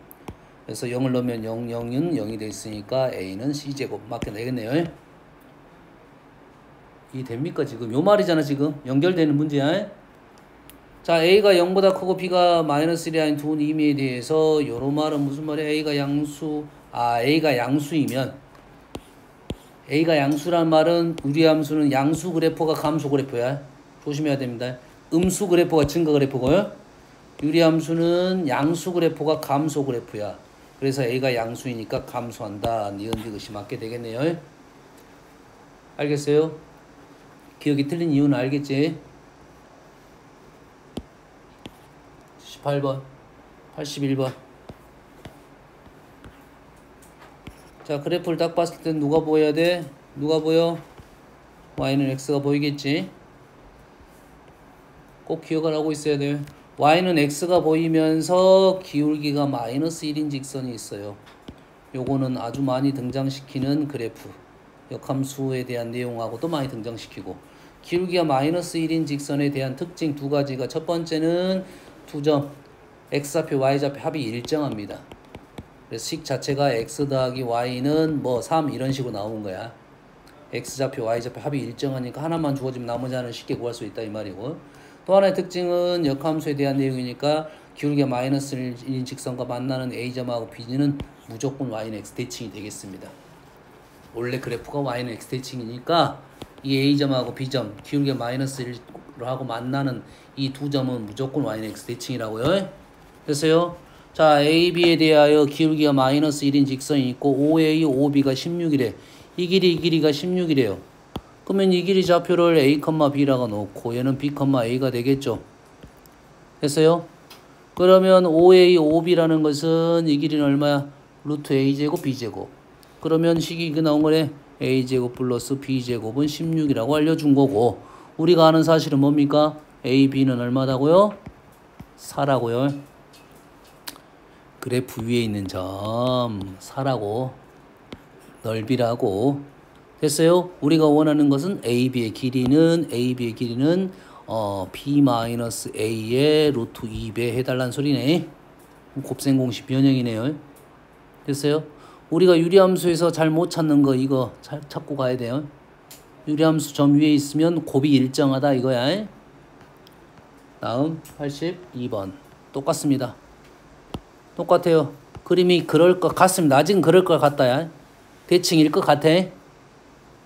그래서 0을 넣으면 0은 0이 돼 있으니까 A는 C제곱 맞게 되겠네요. 이 됩니까 지금? 요 말이잖아 지금. 연결되는 문제야. 자, A가 0보다 크고 B가 마이너스 1이 아닌 두 의미에 대해서 요런 말은 무슨 말이야? A가 양수이면 A가 양수란 말은 우리 함수는 양수 그래프가 감소 그래프야. 조심해야 됩니다. 음수 그래프가 증가 그래프고요. 유리 함수는 양수 그래프가 감소 그래프야. 그래서 A가 양수이니까 감소한다. 니은디귿이 맞게 되겠네요. 알겠어요? 기억이 틀린 이유는 알겠지? 18번, 81번. 자, 그래프를 딱 봤을 때 누가 보여야 돼? 누가 보여? Y는 X가 보이겠지? 꼭 기억을 하고 있어야 돼요. Y는 X가 보이면서 기울기가 마이너스 1인 직선이 있어요. 요거는 아주 많이 등장시키는 그래프. 역함수에 대한 내용하고도 많이 등장시키고. 기울기가 마이너스 1인 직선에 대한 특징 두 가지가 첫 번째는 두 점. X좌표, Y좌표 합이 일정합니다. 그래서 식 자체가 X 더하기 Y는 뭐 3 이런 식으로 나오는 거야. X좌표, Y좌표 합이 일정하니까 하나만 주어지면 나머지 하나는 쉽게 구할 수 있다 이 말이고. 또 하나의 특징은 역함수에 대한 내용이니까 기울기가 마이너스 1인 직선과 만나는 A점하고 B는 무조건 Y는 X 대칭이 되겠습니다. 원래 그래프가 Y는 X 대칭이니까 이 A점하고 B점 기울기가 마이너스 1로 하고 만나는 이 두 점은 무조건 Y는 X 대칭이라고요. 됐어요? 자, A, B에 대하여 기울기가 마이너스 1인 직선이 있고 OA, OB가 16이래. 이 길이가 16이래요. 그러면 이 길이 좌표를 A, B라고 놓고 얘는 B, A가 되겠죠. 됐어요? 그러면 OA, OB라는 것은 이 길이는 얼마야? 루트 A제곱, B제곱. 그러면 식이 이거 나온 거네. A제곱 플러스 B제곱은 16이라고 알려준 거고 우리가 아는 사실은 뭡니까? A, B는 얼마다고요? 4라고요. 그래프 위에 있는 점 4라고 넓이라고 됐어요? 우리가 원하는 것은 AB의 길이는 B-A의 루트 2배 해달라는 소리네. 곱셈 공식 변형이네요. 됐어요? 우리가 유리함수에서 잘 못 찾는 거 이거 잘 찾고 가야 돼요. 유리함수 점 위에 있으면 곱이 일정하다 이거야. 다음 82번 똑같습니다. 똑같아요. 그림이 그럴 것 같습니다. 아직은 그럴 것 같다야. 대칭일 것 같아.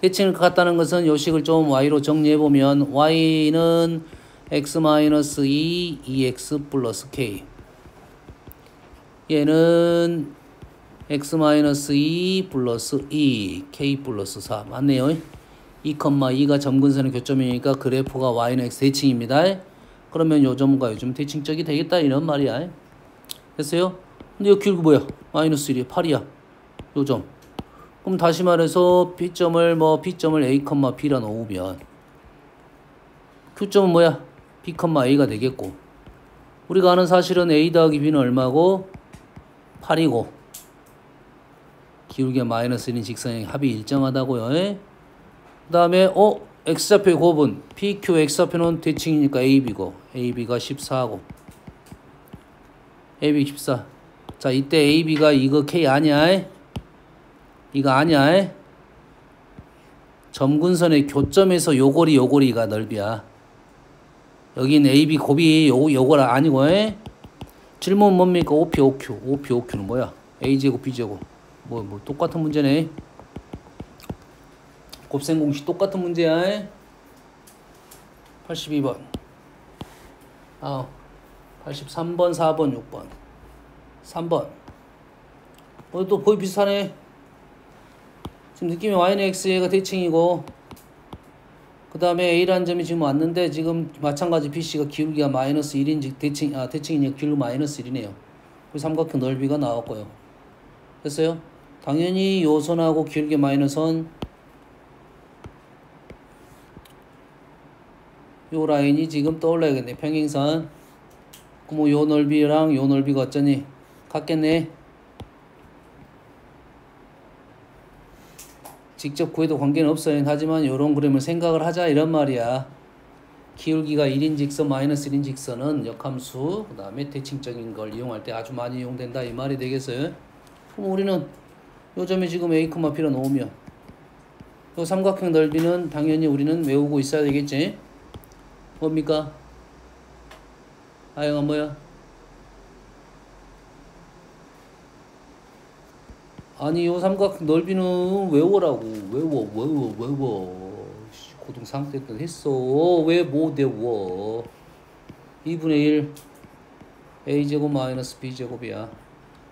대칭일 것 같다는 것은 요식을 좀 y로 정리해보면 y는 x-2 2x 플러스 k, 얘는 x-2 플러스 2 k 플러스 4 맞네요. 2,2가 점근선의 교점이니까 그래프가 y는 x 대칭입니다. 그러면 요 점과 요 점 대칭적이 되겠다 이런 말이야. 됐어요? 근데 여기 길고 뭐야? 마이너스 1이야. 8이야. 요 점. 그럼 다시 말해서 B점을 A, B라 놓으면 Q점은 뭐야? B, A가 되겠고, 우리가 아는 사실은 A 더하기 B는 얼마고? 8이고 기울기가 마이너스 1인 직선의 합이 일정하다고요. 그 다음에 X좌표의 곱은 PQ X좌표는 대칭이니까 AB고 AB가 14고 AB 14. 자, 이때 AB가 이거 K 아니야? 이거 아니야? 점근선의 교점에서 요거리가 넓이야. 여긴 AB 곱이 요거라 아니고, 질문 뭡니까? OP, OQ는 뭐야? A제곱, B제곱. 뭐 똑같은 문제네. 곱셈 공식 똑같은 문제야. 82번. 83번, 4번, 6번. 3번. 또 거의 비슷하네. 지금 느낌이 y는 x가 대칭이고, 그 다음에 a라는 점이 지금 왔는데, 지금 마찬가지 bc가 기울기가 마이너스 1인지 대칭이니까 기울기 마이너스 1이네요. 그리고 삼각형 넓이가 나왔고요. 됐어요? 당연히 요 선하고 기울기 마이너스 선, 요 라인이 지금 떠올라야겠네. 평행선. 그럼 요 넓이랑 요 넓이가 어쩌니? 같겠네. 직접 구해도 관계는 없어요. 하지만 요런 그림을 생각을 하자 이런 말이야. 기울기가 1인 직선, 마이너스 1인 직선은 역함수, 그 다음에 대칭적인 걸 이용할 때 아주 많이 이용된다 이 말이 되겠어요. 그럼 우리는 요 점이 지금 A, B로 놓으면 요 삼각형 넓이는 당연히 우리는 외우고 있어야 되겠지. 뭡니까? 아영아 뭐야? 아니 요 삼각형 넓이는 외워라고. 외워. 고등 3 때 했어. 왜 못 외워? 2분의 1 a제곱 마이너스 b제곱이야.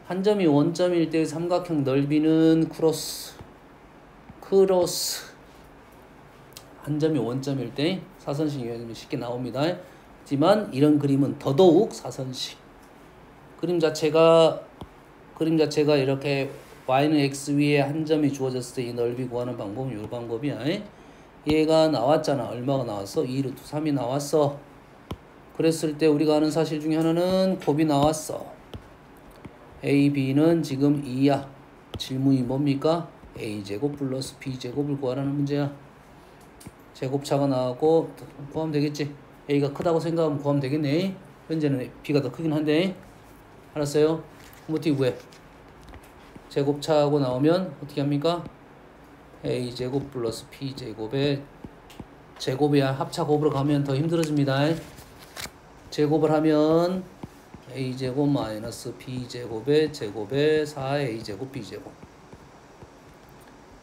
한 점이 원점일 때 삼각형 넓이는 크로스. 한 점이 원점일 때 사선식 이용하면 쉽게 나옵니다. 하지만 이런 그림은 더더욱 사선식. 그림 자체가 이렇게 y는 x 위에 한 점이 주어졌을 때 이 넓이 구하는 방법은 이 방법이야. 얘가 나왔잖아. 얼마가 나왔어? 2루트 3이 나왔어. 그랬을 때 우리가 아는 사실 중에 하나는 곱이 나왔어. a, b는 지금 2야. 질문이 뭡니까? a제곱 플러스 b제곱을 구하라는 문제야. 제곱차가 나왔고 구하면 되겠지. a가 크다고 생각하면 구하면 되겠네. 현재는 b가 더 크긴 한데. 알았어요? 그럼 어떻게 구해? 제곱차하고 나오면 어떻게 합니까? a제곱 플러스 b제곱의 제곱이야. 합차 곱으로 가면 더 힘들어집니다. 제곱을 하면 a제곱 마이너스 b제곱의 제곱에 4a제곱 b제곱.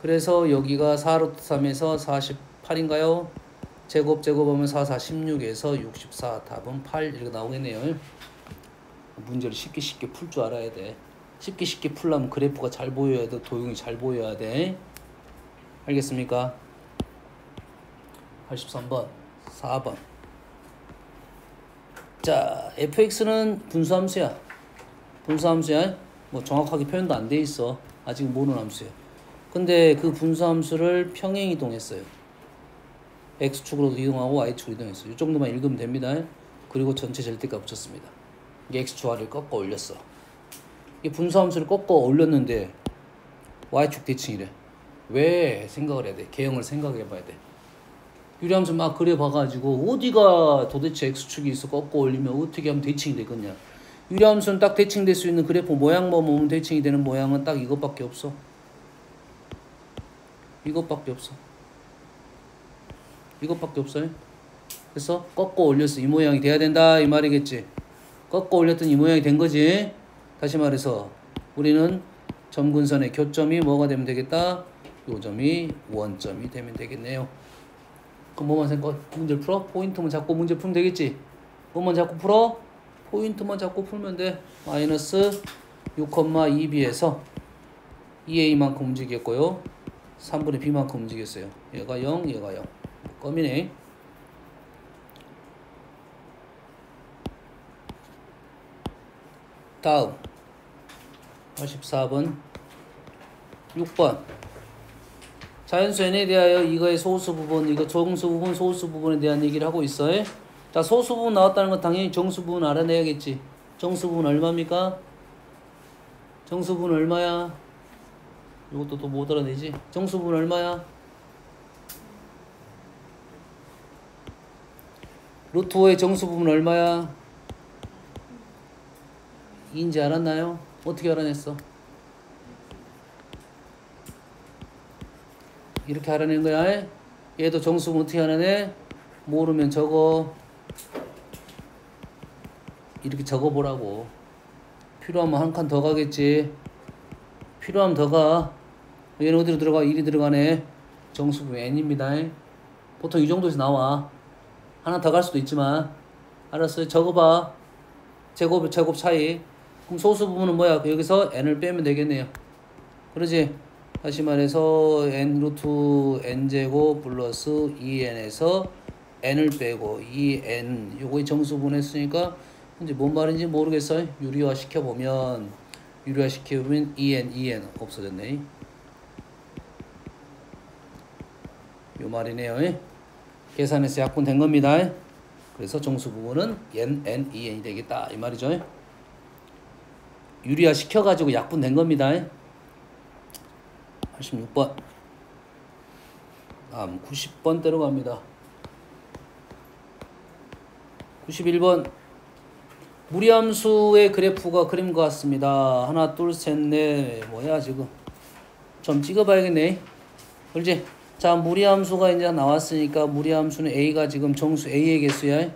그래서 여기가 4루트 3에서 48인가요? 제곱하면 4, 4, 16에서 64. 답은 8 이렇게 나오겠네요. 문제를 쉽게 풀 줄 알아야 돼. 쉽게 풀려면 그래프가 잘 보여야 돼. 도형이 잘 보여야 돼. 알겠습니까? 83번 4번. 자, fx는 분수함수야. 뭐 정확하게 표현도 안 돼 있어. 아직 모르는 함수야. 근데 그 분수함수를 평행 이동했어요. x축으로도 이동하고 y축으로 이동했어요. 이 정도만 읽으면 됩니다. 그리고 전체 절대값 붙였습니다. 이게 x축 y를 꺾어 올렸어. 이 분수함수를 꺾어 올렸는데 y축 대칭이래. 왜 생각을 해야 돼? 개형을 생각해 봐야 돼. 유리함수 막 그려봐가지고 어디가 도대체 x축이 있어 꺾어 올리면 어떻게 하면 대칭이 되겠냐. 유리함수는 딱 대칭될 수 있는 그래프 모양만 보면 대칭이 되는 모양은 딱 이것밖에 없어. 이것밖에 없어. 이것밖에 없어요. 그래서 꺾어 올려서 이 모양이 돼야 된다 이 말이겠지. 꺾어 올렸더니 이 모양이 된 거지. 다시 말해서 우리는 점근선의 교점이 뭐가 되면 되겠다? 요 점이 원점이 되면 되겠네요. 그럼 뭐만 생각 문제를 풀어? 포인트만 잡고 문제 풀면 되겠지? 뭐만 자꾸 풀어? 포인트만 잡고 풀면 돼. 마이너스 6,2b에서 2a만큼 움직였고요. 3분의 b만큼 움직였어요. 얘가 0, 얘가 0. 껌이네. 다음 84번 6번 자연수 n에 대하여 이거의 소수 부분, 이거 정수 부분, 소수 부분에 대한 얘기를 하고 있어요. 자, 소수 부분 나왔다는 건 당연히 정수 부분 알아내야겠지. 정수 부분 얼마입니까? 정수 부분 얼마야? 이것도 또 못 알아내지. 정수 부분 얼마야? 루트 5의 정수 부분 얼마야? 2인지 알았나요? 어떻게 알아냈어? 이렇게 알아낸 거야. 얘도 정수 부분 어떻게 알아내? 모르면 적어. 이렇게 적어보라고. 필요하면 한 칸 더 가겠지. 필요하면 더 가. 얘는 어디로 들어가? 1이 들어가네. 정수부 n입니다. 보통 이 정도에서 나와. 하나 더 갈 수도 있지만. 알았어요. 적어봐. 제곱 차이. 그럼 소수 부분은 뭐야? 여기서 n을 빼면 되겠네요. 그러지? 다시 말해서 n 루트 n제곱 플러스 2n에서 n을 빼고 2n 요거의 정수분 했으니까 이제 뭔 말인지 모르겠어요. 유리화 시켜보면 2n 없어졌네. 요 말이네요. 계산해서 약분된 겁니다. 그래서 정수 부분은 n, 2n이 되겠다 이 말이죠. 유리화 시켜가지고 약분된 겁니다. 86번 90번 대로 갑니다. 91번 무리함수의 그래프가 그림 것 같습니다. 하나 둘 셋 넷 뭐야 지금 좀 찍어봐야겠네. 그렇지? 자, 무리함수가 이제 나왔으니까 무리함수는 a가 지금 정수 a의 개수야.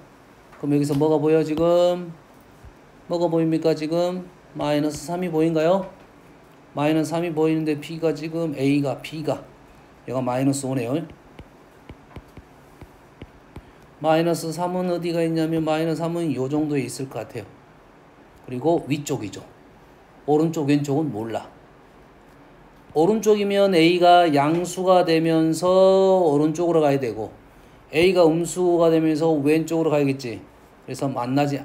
그럼 여기서 뭐가 보여 지금? 뭐가 보입니까 지금? 마이너스 3이 보인가요? 마이너스 3이 보이는데 b가 지금 b가 얘가 마이너스 5네요. 마이너스 3은 어디가 있냐면 마이너스 3은 요 정도에 있을 것 같아요. 그리고 위쪽이죠. 오른쪽 왼쪽은 몰라. 오른쪽이면 a가 양수가 되면서 오른쪽으로 가야 되고 a가 음수가 되면서 왼쪽으로 가야겠지. 그래서 만나지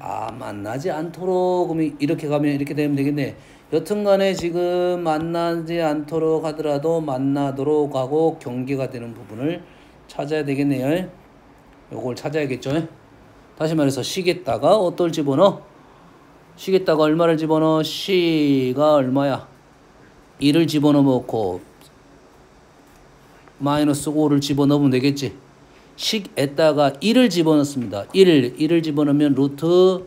않도록 그러면 이렇게 가면 이렇게 되면 되겠네. 여튼간에 지금 만나지 않도록 하더라도 만나도록 하고 경계가 되는 부분을 찾아야 되겠네요. 요걸 찾아야겠죠. 다시 말해서 식에다가 어떨 집어넣어? 식에다가 얼마를 집어넣어? c가 얼마야? 1을 집어넣고 마이너스 5를 집어넣으면 되겠지. 식에다가 1을 집어넣습니다. 1을 집어넣으면 루트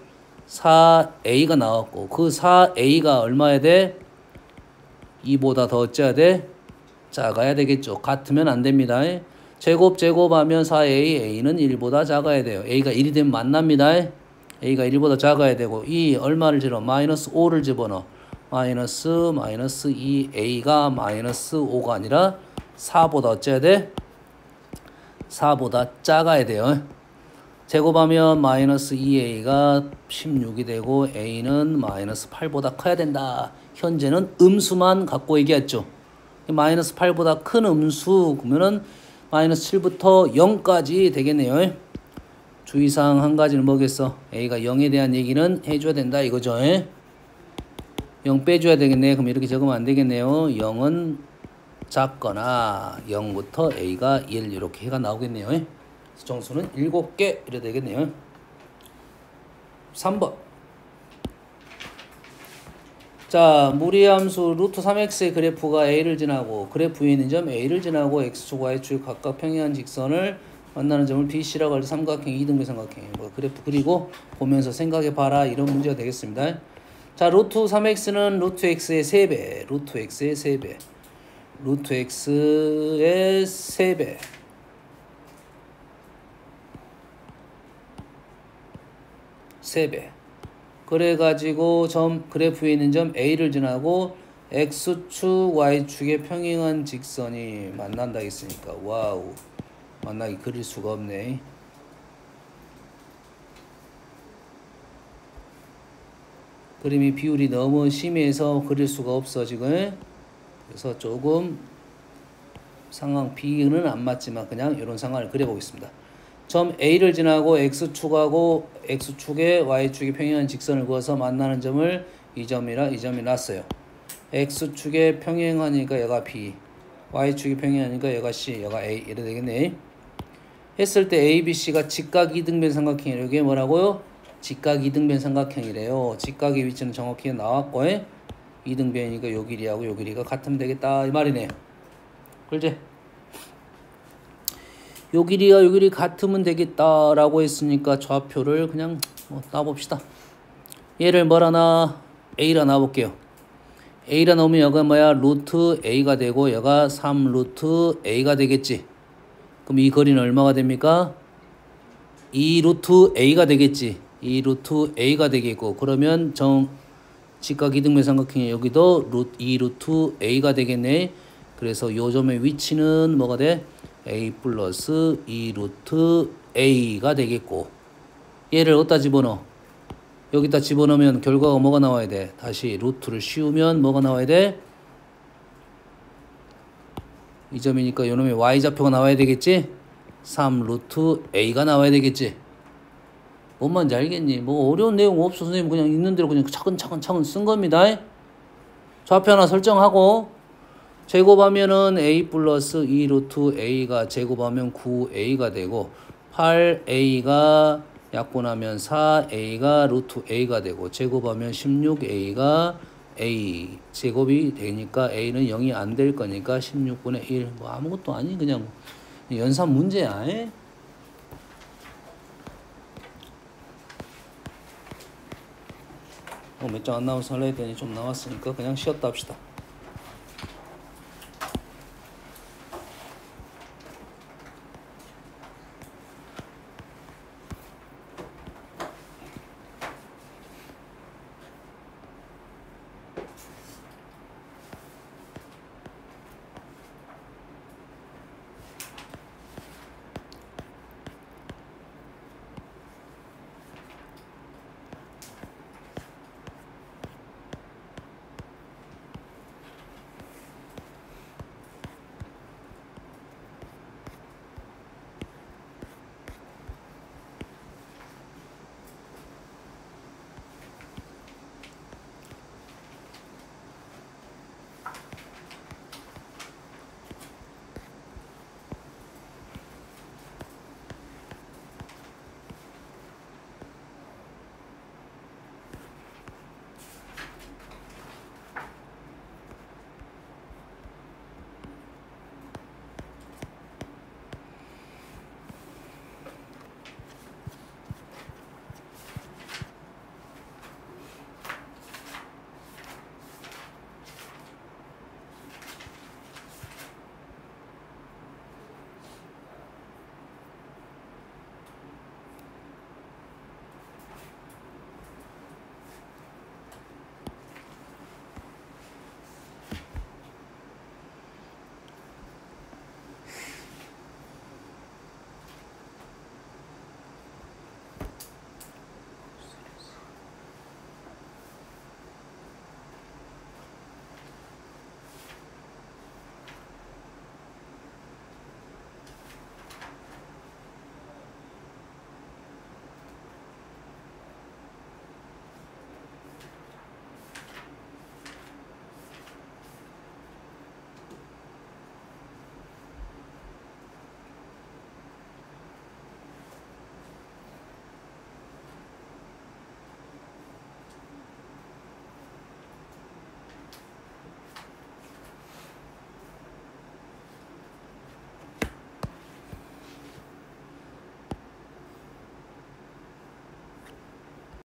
4a가 나왔고 그 4a가 얼마야 돼? 2보다 더 어째야 돼? 작아야 되겠죠. 같으면 안 됩니다. 제곱하면 4a, a는 1보다 작아야 돼요. a가 1이 되면 만납니다. a가 1보다 작아야 되고 이 얼마를 집어넣어? 마이너스 5를 집어넣어. 마이너스 2a가 마이너스 5가 아니라 4보다 어째야 돼? 4보다 작아야 돼요. 제곱하면 마이너스 2a가 16이 되고 a는 마이너스 8보다 커야 된다. 현재는 음수만 갖고 얘기했죠. 마이너스 8보다 큰 음수 그러면은 마이너스 7부터 0까지 되겠네요. 주의사항 한 가지는 뭐겠어? a가 0에 대한 얘기는 해줘야 된다 이거죠. 0 빼줘야 되겠네. 그럼 이렇게 적으면 안 되겠네요. 0은 작거나 0부터 a가 1 이렇게 해가 나오겠네요. 정수는 7개 이래 되겠네요. 3번 자, 무리함수 루트 3x의 그래프가 a를 지나고 그래프 위에 있는 점 a를 지나고 x축, y축 각각 평행한 직선을 만나는 점을 BC라고 할 때 삼각형 2등분 삼각형. 뭐 그래프 그리고 보면서 생각해봐라 이런 문제가 되겠습니다. 자, 루트 3x는 루트 x의 3배, 루트 x의 3배, 루트 x의 3배. 그래가지고 그래프 위에 있는 점 A를 지나고 X축, Y축의 평행한 직선이 만난다 했으니까 와우, 만나기 그릴 수가 없네. 그림이 비율이 너무 심해서 그릴 수가 없어 지금. 그래서 조금 상황 B는 안 맞지만 그냥 이런 상황을 그려보겠습니다. 점 A를 지나고 X축하고 X축에 Y축이 평행한 직선을 그어서 만나는 점을 이 점이 났어요. X축에 평행하니까 얘가 B, Y축이 평행하니까 얘가 C, 얘가 A 이래 되겠네. 했을 때 ABC가 직각 이등변 삼각형이래요. 이게 뭐라고요? 직각 이등변 삼각형이래요. 직각의 위치는 정확히 나왔고 이등변이니까 요 길이하고 요 길이가 같으면 되겠다 이 말이네. 그렇지? 요 길이가 요 길이 같으면 되겠다라고 했으니까 좌표를 그냥 놔봅시다. 얘를 뭐라나 A라 놔볼게요. A라 넣으면 여가 뭐야? 루트 A가 되고 여가 3 루트 A가 되겠지. 그럼 이 거리는 얼마가 됩니까? 2 루트 A가 되겠지. 2 루트 A가 되겠고 그러면 직각 이등변 삼각형이 여기도 2 루트 A가 되겠네. 그래서 요 점의 위치는 뭐가 돼? A 플러스 2 루트 A가 되겠고 얘를 어디다 집어넣어? 여기다 집어넣으면 결과가 뭐가 나와야 돼? 다시 루트를 씌우면 뭐가 나와야 돼? 이 점이니까 요놈의 Y좌표가 나와야 되겠지? 3 루트 A가 나와야 되겠지? 뭔 말인지 알겠니? 뭐 어려운 내용 없어. 선생님 그냥 있는 대로 그냥 차근차근 쓴 겁니다. 좌표 하나 설정하고 제곱하면은 A 플러스 2 루트 A가 제곱하면 9A가 되고 8A가 약분하면 4A가 루트 A가 되고 제곱하면 16A가 A 제곱이 되니까 A는 0이 안 될 거니까 16분의 1 뭐 아무것도 아니 그냥 연산 문제야. 몇 장 안 나와서 할래 했더니 좀 나왔으니까 그냥 쉬었다 합시다.